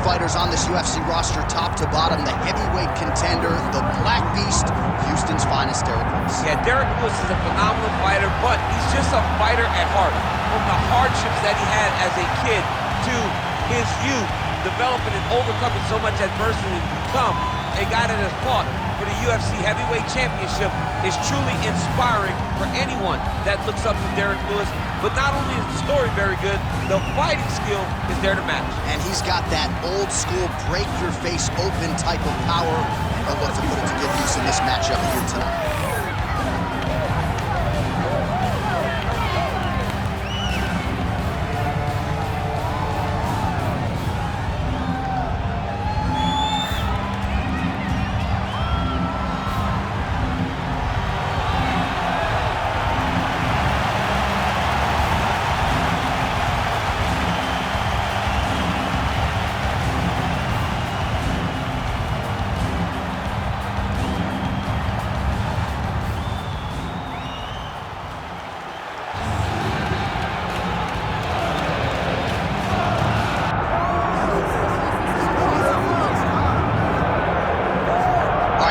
fighters on this UFC roster, top to bottom. The heavyweight contender, the Black Beast, Houston's finest, Derrick Lewis. Yeah, Derrick Lewis is a phenomenal fighter, but he's just a fighter at heart. From the hardships that he had as a kid to his youth, developing and overcoming so much adversity to become a guy that has fought for the UFC Heavyweight Championship is truly inspiring for anyone that looks up to Derrick Lewis. But not only is the story very good, the fighting skill is there to match. And he's got that old school break your face open type of power. And he'll look to put it to good use in this matchup here tonight.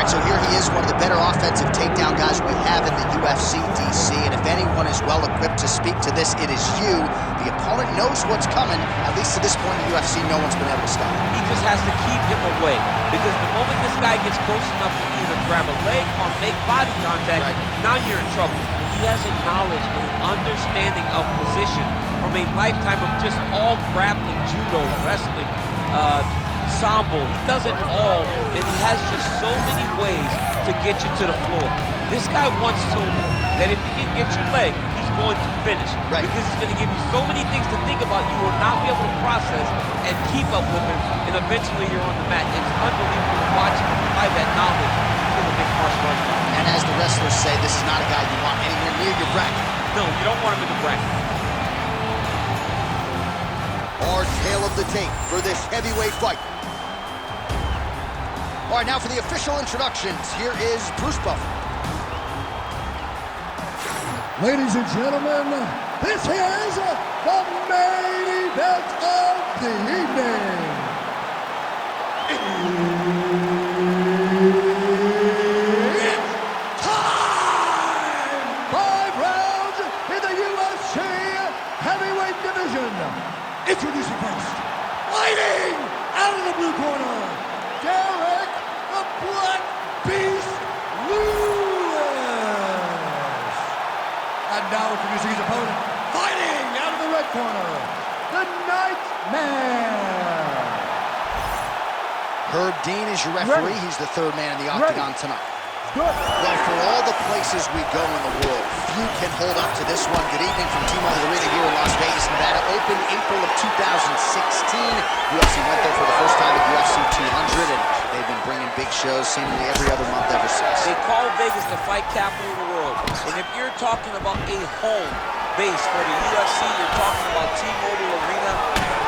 So here he is, one of the better offensive takedown guys we have in the UFC, DC. And if anyone is well equipped to speak to this, it is you. The opponent knows what's coming. At least to this point in the UFC, no one's been able to stop him. He just has to keep him away. Because the moment this guy gets close enough to either grab a leg or make body contact, now you're in trouble. He has a knowledge and an understanding of position from a lifetime of just all grappling, judo, wrestling, sambo. He does it all, and he has just so many ways to get you to the floor. This guy once told me that if he can get your leg, he's going to finish. Because he's going to give you so many things to think about you will not be able to process and keep up with him, and eventually you're on the mat. It's unbelievable to watch him apply that knowledge to the mixed martial arts. And as the wrestlers say, this is not a guy you want anywhere near your bracket. No, you don't want him in the bracket. Our tale of the tape for this heavyweight fight. All right, now for the official introductions, here is Bruce Buffer. Ladies and gentlemen, this is the main event of the evening. It's time! 5 rounds in the UFC heavyweight division. Introducing first, fighting out of the blue corner, Derrick the Black Beast Lewis. And now introducing his opponent, fighting out of the red corner, the Nightmare. Herb Dean is your referee. He's the third man in the octagon tonight. Well, for all the places we go in the world, few can hold up to this one. Good evening from T-Mobile Arena here in Las Vegas, Nevada. Opened April of 2016. UFC went there for the first time at UFC 200, and they've been bringing big shows seemingly every other month ever since. They call Vegas the fight capital of the world. And if you're talking about a home base for the UFC, you're talking about T-Mobile Arena,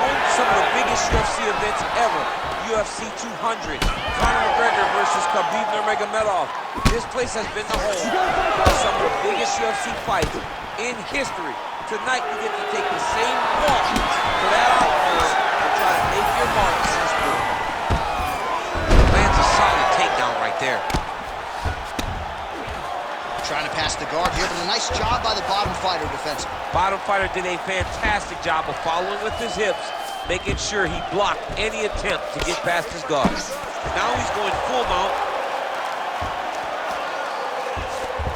home to some of the biggest UFC events ever. UFC 200, Conor McGregor versus Khabib Nurmagomedov. This place has been the home of some of the biggest UFC fights in history. Tonight, you get to take the same walk to that outfield and try to make your mark in this sport. Lands a solid takedown right there. Trying to pass the guard here, but a nice job by the bottom fighter defensively. Bottom fighter did a fantastic job of following with his hips, making sure he blocked any attempt to get past his guard. Now he's going full mount.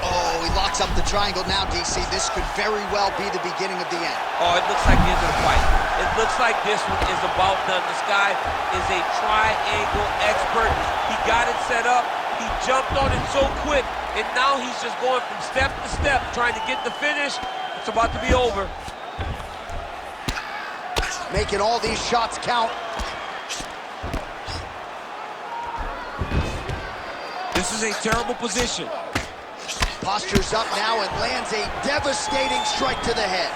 Oh, he locks up the triangle now, DC. This could very well be the beginning of the end. Oh, it looks like the end of the fight. It looks like this one is about done. This guy is a triangle expert. He got it set up. He jumped on it so quick, and now he's just going from step to step, trying to get the finish. It's about to be over. Making all these shots count. This is a terrible position. Postures up now and lands a devastating strike to the head.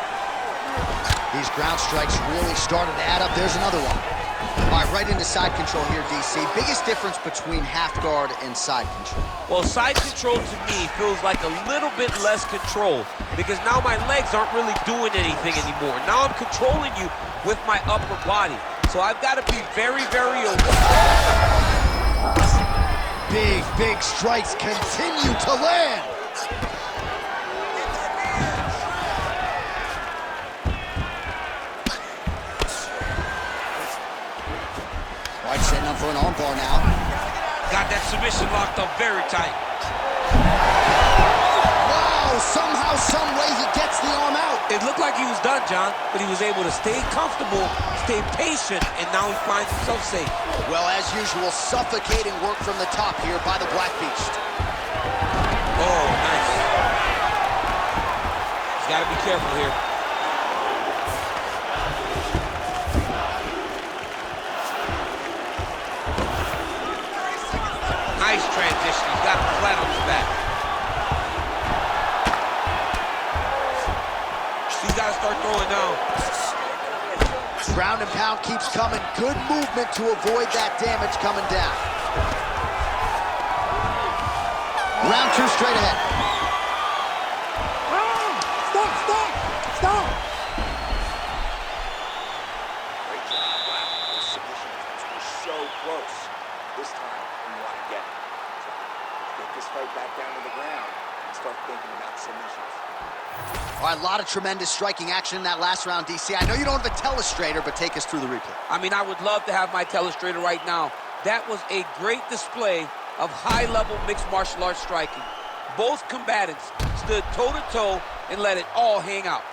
These ground strikes really started to add up. There's another one. All right, right into side control here, DC. Biggest difference between half guard and side control? Well, side control to me feels like a little bit less control because now my legs aren't really doing anything anymore. Now I'm controlling you with my upper body. So I've got to be very, very aware. Big strikes continue to land. White setting up for an armbar now. Got that submission locked up very tight. Wow, somehow, some way he gets the arm out. It looked like he was done, John, but he was able to stay comfortable, stay patient, and now he finds himself safe. Well, as usual, suffocating work from the top here by the Black Beast. Oh, nice. He's got to be careful here. Nice transition. He's got him flat on his back. He's got to start throwing down. Ground and pound keeps coming. Good movement to avoid that damage coming down. Round 2 straight ahead. Stop! Great job. Wow, those submissions were so close. This time, we want to get this fight back down to the ground and start thinking about submissions. All right, a lot of tremendous striking action in that last round, DC. I know you don't have a telestrator, but take us through the replay. I mean, I would love to have my telestrator right now. That was a great display of high-level mixed martial arts striking. Both combatants stood toe-to-toe and let it all hang out.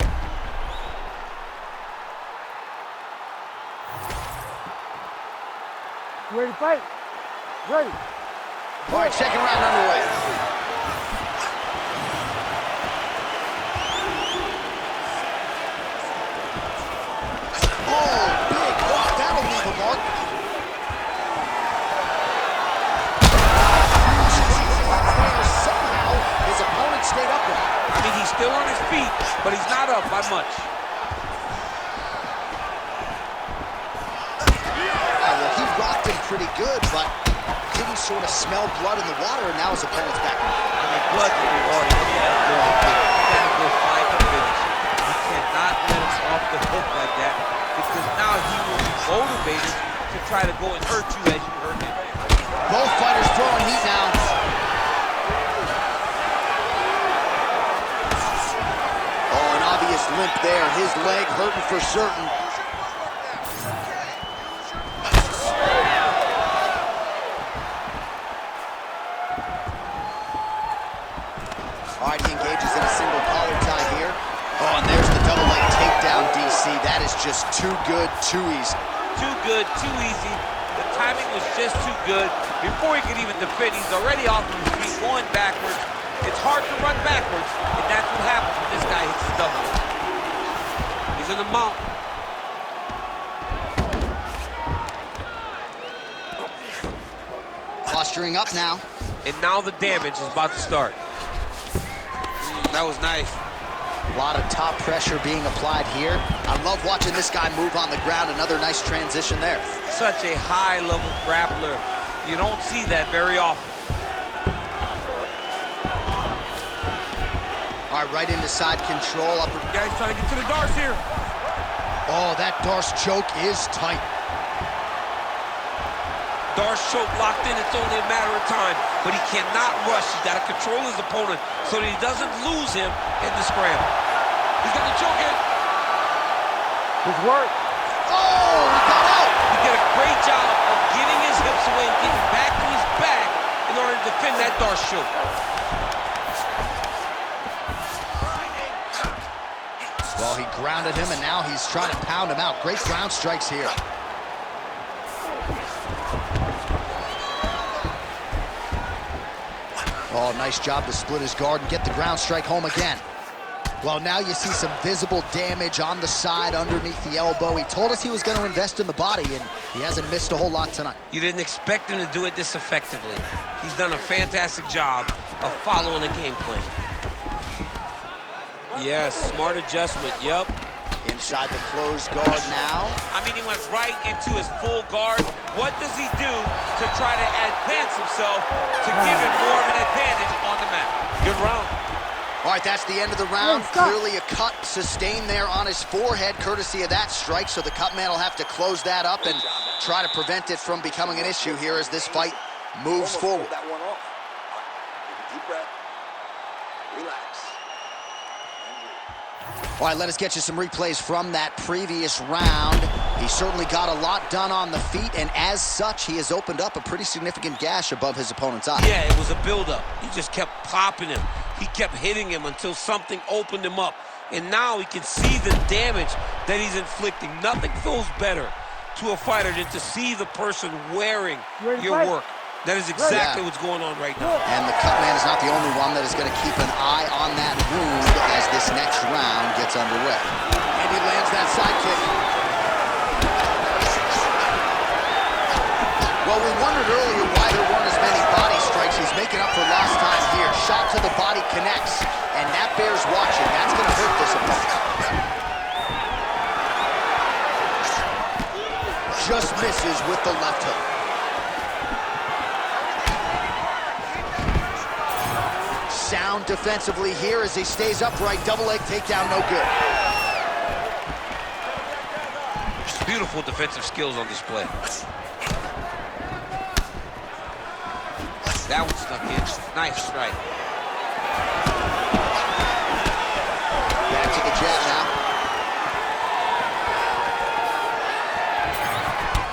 Ready to fight? Ready. All right, second round underway. Oh, big hook. That'll leave a mark. Somehow, his opponent stayed up with him. I mean, he's still on his feet, but he's not up by much. Well, he rocked him pretty good, but didn't sort of smell blood in the water, and now his opponent's back in. I mean, blood can be water. You gotta go find the finish. You cannot let him off the hook like that, because now he will be motivated to try to go and hurt you as you hurt him. Both fighters throwing heat now. Oh, an obvious limp there. His leg hurting for certain. All right, he engages in a single collar tie here. Oh, and there's the double leg takedown, DC. That is just too good, too easy. Too good, too easy. The timing was just too good. Before he could even defend, he's already off of his feet, going backwards. It's hard to run backwards, and that's what happens when this guy hits the double. He's in the mount. Posturing up now. And now the damage is about to start. That was nice. A lot of top pressure being applied here. I love watching this guy move on the ground. Another nice transition there. Such a high-level grappler. You don't see that very often. All right, right into side control. Upper. Guys trying to get to the darts here. Oh, that Darce choke is tight. Darce choke locked in. It's only a matter of time, but he cannot rush. He's got to control his opponent so that he doesn't lose him in the scramble. He's got the choke in. Good work. Oh, he got out. He did a great job of getting his hips away and getting back to his back in order to defend that Darce choke. Well, he grounded him, and now he's trying to pound him out. Great ground strikes here. Oh, nice job to split his guard and get the ground strike home again. Well, now you see some visible damage on the side underneath the elbow. He told us he was going to invest in the body, and he hasn't missed a whole lot tonight. You didn't expect him to do it this effectively. He's done a fantastic job of following the game plan. Yes, smart adjustment, yep. Inside the closed guard now. I mean, he went right into his full guard. What does he do to try to advance himself to give him more of an advantage on the mat? Good round. All right, that's the end of the round. Clearly a cut sustained there on his forehead, courtesy of that strike, so the cut man will have to close that up and try to prevent it from becoming an issue here as this fight moves forward. That one off. Take a deep breath. Relax. All right, let us get you some replays from that previous round. He certainly got a lot done on the feet, and as such, he has opened up a pretty significant gash above his opponent's eye. Yeah, it was a buildup. He just kept popping him. He kept hitting him until something opened him up. And now he can see the damage that he's inflicting. Nothing feels better to a fighter than to see the person wearing your work. That is exactly what's going on right now. And the cut man is not the only one that is going to keep an eye on that wound as this next round gets underway. And he lands that side kick. Well, we wondered earlier why there weren't as many body strikes. He's making up for lost time here. Shot to the body connects, and that bears watching. That's going to hurt this opponent. Just misses with the left hook. Sound defensively here as he stays upright. Double leg takedown, no good. Beautiful defensive skills on display. That one stuck in. Nice strike. Back to the jab now.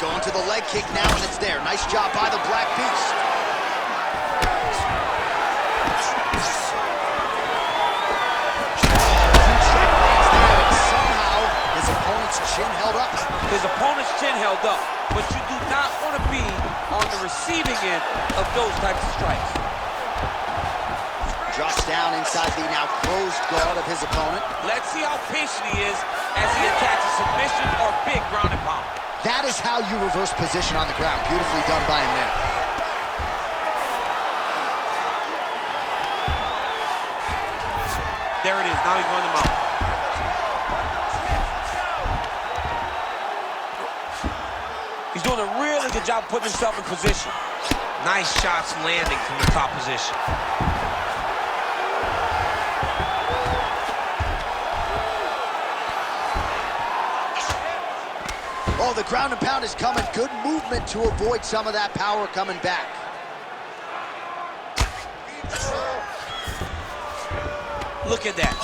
Going to the leg kick now, and it's there. Nice job by the Black Beast. Chin held up. His opponent's chin held up, but you do not want to be on the receiving end of those types of strikes. Drops down inside the now closed guard of his opponent. Let's see how patient he is as he attacks a submission or big ground and pound. That is how you reverse position on the ground. Beautifully done by him there. There it is. Now he's going to mount. He's doing a really good job putting himself in position. Nice shots landing from the top position. Oh, the ground and pound is coming. Good movement to avoid some of that power coming back. Look at that.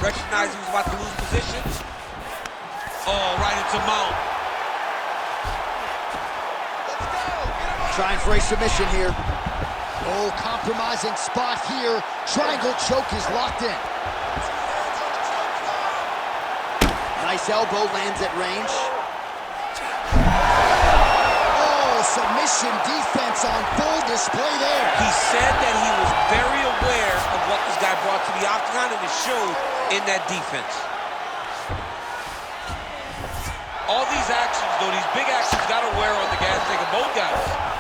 Recognizing he was about to lose position. Oh, right into mount. Trying for a submission here. Oh, compromising spot here. Triangle choke is locked in. Nice elbow lands at range. Oh, submission defense on full display there. He said that he was very aware of what this guy brought to the octagon, and it showed in that defense. All these actions, though, these big actions, got to wear on the gas tank of both guys.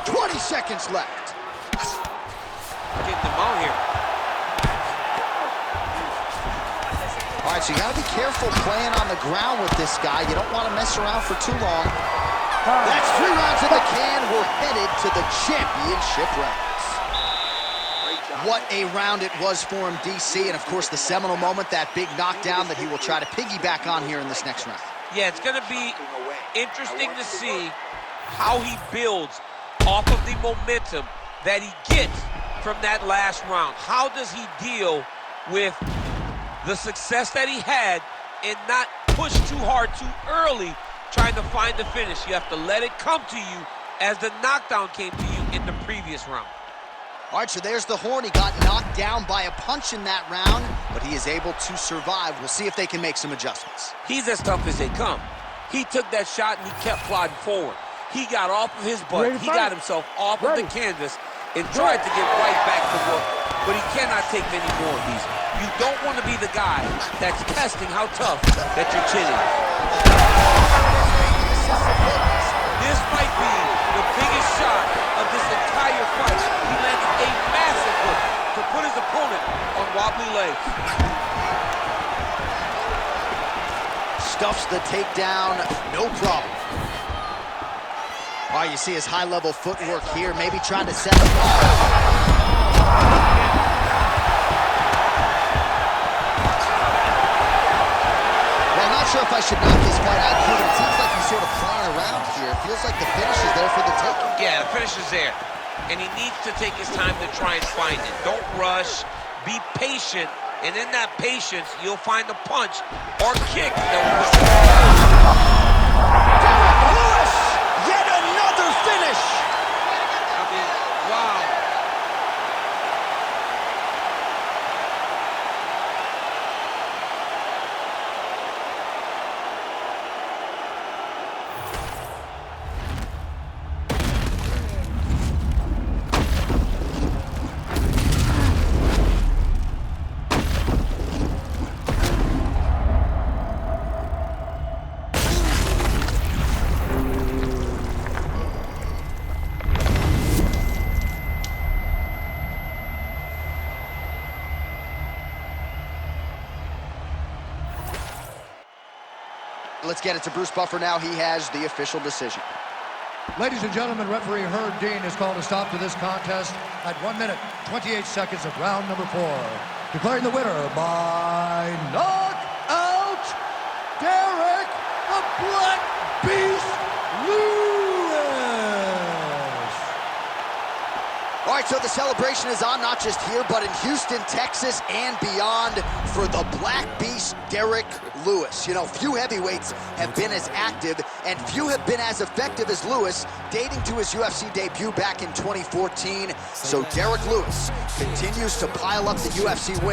20 seconds left. Getting them out here. All right, so you got to be careful playing on the ground with this guy. You don't want to mess around for too long. That's 3 rounds in the can. We're headed to the championship rounds. What a round it was for him, DC, and of course the seminal moment, that big knockdown that he will try to piggyback on here in this next round. Yeah, it's going to be interesting to see how he builds off of the momentum that he gets from that last round. How does he deal with the success that he had and not push too hard too early trying to find the finish? You have to let it come to you as the knockdown came to you in the previous round. All right, so there's the horn. He got knocked down by a punch in that round, but he is able to survive. We'll see if they can make some adjustments. He's as tough as they come. He took that shot and he kept plodding forward. He got off of his butt. He got himself off of the canvas and tried to get right back to work. But he cannot take many more of these. You don't want to be the guy that's testing how tough that your chin is. This might be the biggest shot of this entire fight. He landed a massive hook to put his opponent on wobbly legs. Stuffs the takedown, no problem. Oh, you see his high-level footwork here, maybe trying to set up. Well, I'm not sure if I should knock his fight IQ, but it seems like he's sort of flying around here. It feels like the finish is there for the taking. Yeah, the finish is there. And he needs to take his time to try and find it. Don't rush. Be patient. And in that patience, you'll find a punch or kick that will... Lewis! Yet another finish! I mean, wow. Let's get it to Bruce Buffer now. He has the official decision. Ladies and gentlemen, referee Herb Dean has called a stop to this contest at 1 minute, 28 seconds of round number 4. Declaring the winner by knockout, Derrick the Black Beast Lewis. All right, so the celebration is on, not just here, but in Houston, Texas, and beyond for the Black Beast, Derrick Lewis. You know, few heavyweights have been as active, and few have been as effective as Lewis, dating to his UFC debut back in 2014. So Derrick Lewis continues to pile up the UFC wins.